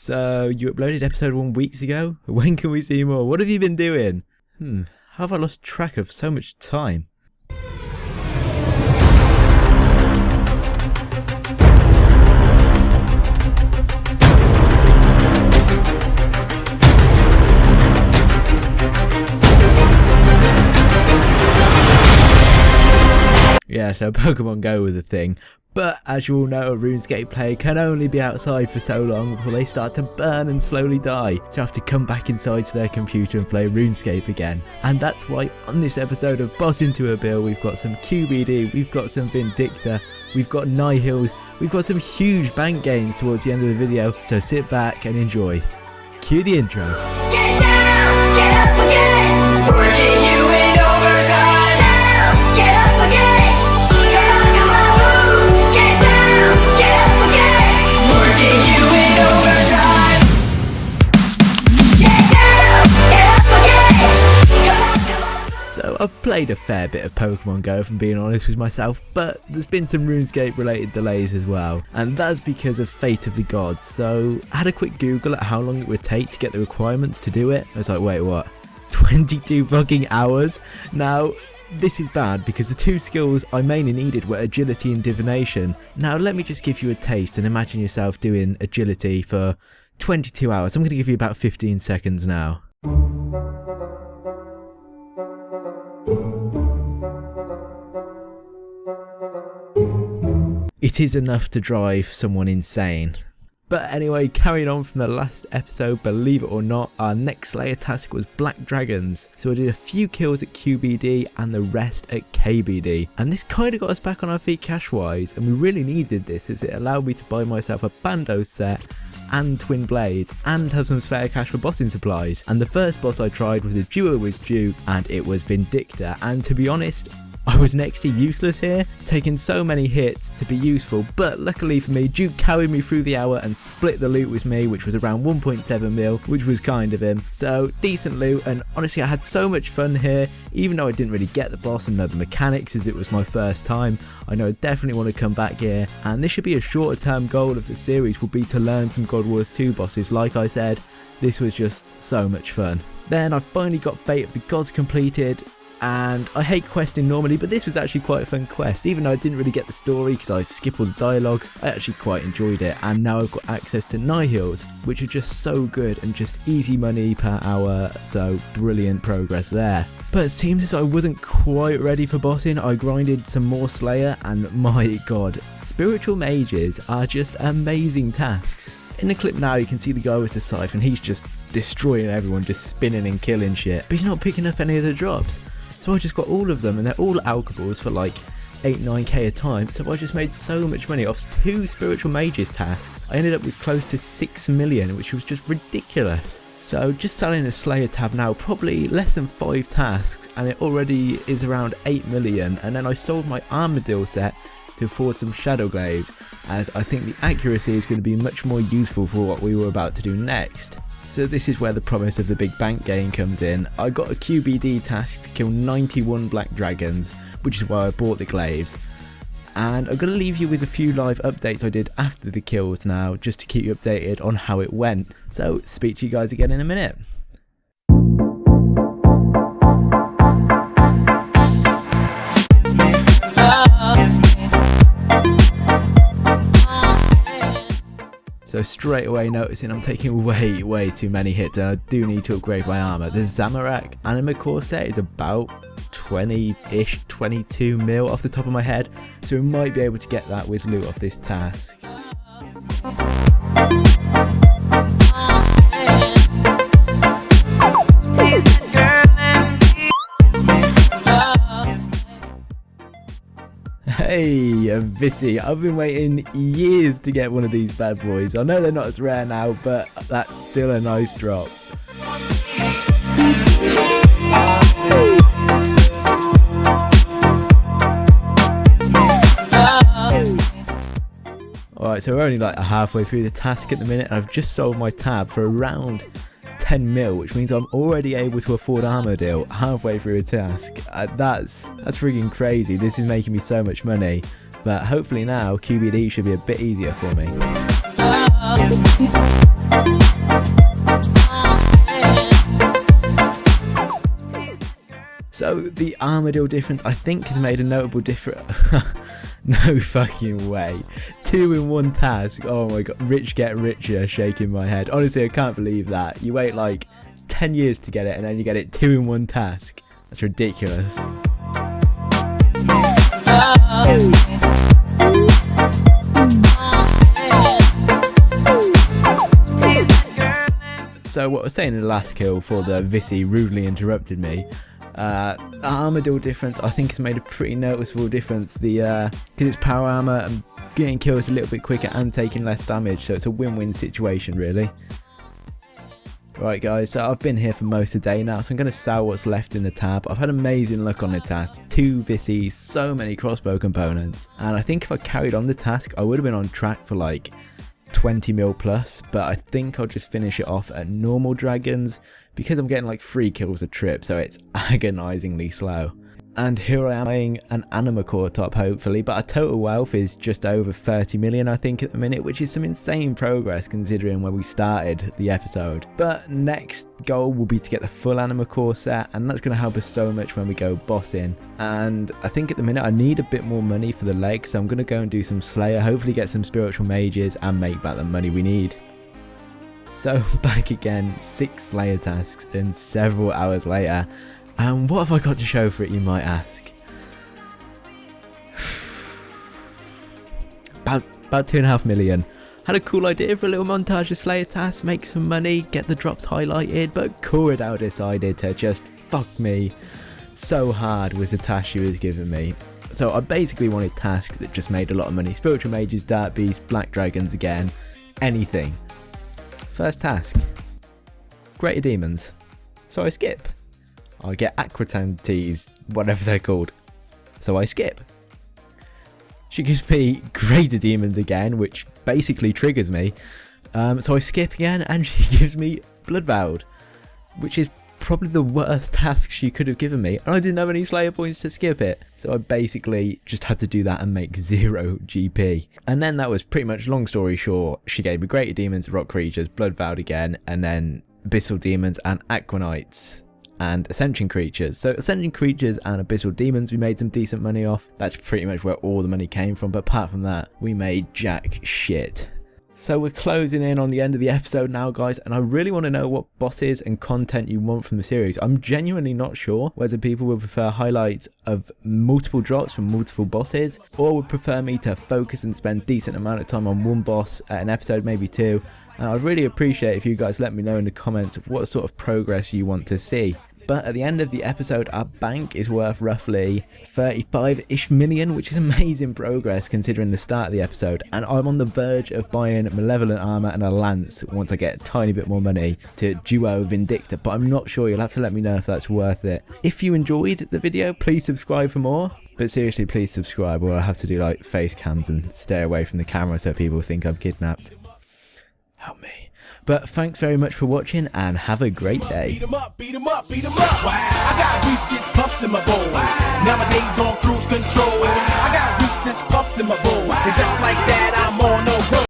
So, you uploaded episode 1 weeks ago? When can we see more? What have you been doing? How have I lost track of so much time? Yeah, so Pokemon Go was a thing. But as you all know, a RuneScape player can only be outside for so long before they start to burn and slowly die. So you have to come back inside to their computer and play RuneScape again. And that's why on this episode of Boss Into a Bill, we've got some QBD, we've got some Vindicta, we've got Nihils, we've got some huge bank gains towards the end of the video. So sit back and enjoy. Cue the intro. Get down, get up again, working you in overtime. Down, get up again. So I've played a fair bit of Pokemon Go, if I'm being honest with myself, but there's been some RuneScape related delays as well, and that's because of Fate of the Gods. So I had a quick Google at how long it would take to get the requirements to do it. I was like, wait, what? 22 fucking hours? Now, this is bad because the two skills I mainly needed were agility and divination. Now let me just give you a taste and imagine yourself doing agility for 22 hours. I'm going to give you about 15 seconds now. It is enough to drive someone insane. But anyway, carrying on from the last episode, believe it or not, our next Slayer task was Black Dragons. So I did a few kills at QBD and the rest at KBD. And this kind of got us back on our feet cash wise, and we really needed this as it allowed me to buy myself a Bando set and twin blades and have some spare cash for bossing supplies. And the first boss I tried was a duo with Duke and it was Vindicta, and to be honest, I was next to useless here, taking so many hits to be useful, but luckily for me, Duke carried me through the hour and split the loot with me, which was around 1.7 mil, which was kind of him. So decent loot, and honestly I had so much fun here, even though I didn't really get the boss and know the mechanics as it was my first time. I know I definitely want to come back here, and this should be a shorter term goal of the series, will be to learn some God Wars 2 bosses. Like I said, this was just so much fun. Then I finally got Fate of the Gods completed. And I hate questing normally, but this was actually quite a fun quest. Even though I didn't really get the story because I skipped all the dialogues, I actually quite enjoyed it. And now I've got access to Nihils, which are just so good and just easy money per hour, so brilliant progress there. But it seems as I wasn't quite ready for bossing. I grinded some more Slayer, and my god, spiritual mages are just amazing tasks. In the clip now you can see the guy with the scythe and he's just destroying everyone, just spinning and killing shit, but he's not picking up any of the drops. So I just got all of them, and they're all alchables for like 8-9k a time, so I just made so much money off 2 spiritual mages tasks. I ended up with close to 6 million, which was just ridiculous. So just selling a Slayer tab now, probably less than 5 tasks, and it already is around 8 million, and then I sold my Armadillo set to afford some Shadow Glaives, as I think the accuracy is going to be much more useful for what we were about to do next. So this is where the promise of the big bank gain comes in. I got a QBD task to kill 91 Black Dragons, which is why I bought the glaives. And I'm going to leave you with a few live updates I did after the kills now, just to keep you updated on how it went. So speak to you guys again in a minute. So straight away noticing I'm taking way too many hits, and I do need to upgrade my armor. The Zamorak Anima Core set is about 20-ish, 22 mil off the top of my head, so we might be able to get that with loot off this task. Hey, Vissy, I've been waiting years to get one of these bad boys. I know they're not as rare now, but that's still a nice drop. Alright, so we're only like halfway through the task at the minute, and I've just sold my tab for around 10 mil, which means I'm already able to afford Armadillo halfway through a task. That's freaking crazy. This is making me so much money, but hopefully now QBD should be a bit easier for me. So the armadillo difference I think has made a notable difference. No fucking way. 2 in 1 task. Oh my god. Rich get richer, shaking my head. Honestly, I can't believe that. You wait like 10 years to get it and then you get it 2 in 1 task. That's ridiculous. So what I was saying in the last kill for the Visi rudely interrupted me. The armadillo difference I think has made a pretty noticeable difference. Because it's power armor and getting kills a little bit quicker and taking less damage, so it's a win-win situation really. Right guys, so I've been here for most of the day now, so I'm going to sell what's left in the tab. I've had amazing luck on the task, 2 Visis, so many crossbow components, and I think if I carried on the task I would have been on track for like 20 mil plus, but I think I'll just finish it off at normal dragons because I'm getting like 3 kills a trip, so it's agonizingly slow. And here I am playing an anima core top hopefully, but our total wealth is just over 30 million I think at the minute, which is some insane progress considering where we started the episode. But next goal will be to get the full anima core set, and that's going to help us so much when we go bossing. And I think at the minute I need a bit more money for the legs, so I'm going to go and do some slayer, hopefully get some spiritual mages and make back the money we need. So back again, 6 slayer tasks and several hours later. And what have I got to show for it, you might ask? About 2.5 million. Had a cool idea for a little montage of slayer tasks, make some money, get the drops highlighted, but Corridor decided to just fuck me so hard with the task she was giving me. So I basically wanted tasks that just made a lot of money. Spiritual mages, dark beasts, black dragons again, anything. First task, greater demons. So I skip. I get aquatantes, whatever they're called. So I skip. She gives me greater demons again, which basically triggers me. So I skip again and she gives me bloodvowed, which is probably the worst task she could have given me. And I didn't have any slayer points to skip it. So I basically just had to do that and make 0 GP. And then that was pretty much, long story short, she gave me greater demons, rock creatures, bloodvowed again, and then abyssal demons and aquanites. And ascension creatures. So ascension creatures and abyssal demons we made some decent money off. That's pretty much where all the money came from, but apart from that we made jack shit. So we're closing in on the end of the episode now guys, and I really want to know what bosses and content you want from the series. I'm genuinely not sure whether people would prefer highlights of multiple drops from multiple bosses, or would prefer me to focus and spend decent amount of time on one boss at an episode, maybe 2. And I'd really appreciate if you guys let me know in the comments what sort of progress you want to see. But at the end of the episode, our bank is worth roughly 35-ish million, which is amazing progress considering the start of the episode. And I'm on the verge of buying malevolent armor and a lance once I get a tiny bit more money to duo Vindicta, but I'm not sure. You'll have to let me know if that's worth it. If you enjoyed the video, please subscribe for more. But seriously, please subscribe, or I'll have to do like face cams and stay away from the camera so people think I'm kidnapped. Help me. But thanks very much for watching and have a great day. Beat 'em up, beat 'em up, beat 'em up. I got Reese's Puffs in my bowl. Nowadays on cruise control. I got Reese's Puffs in my bowl. And just like that, I'm on the road.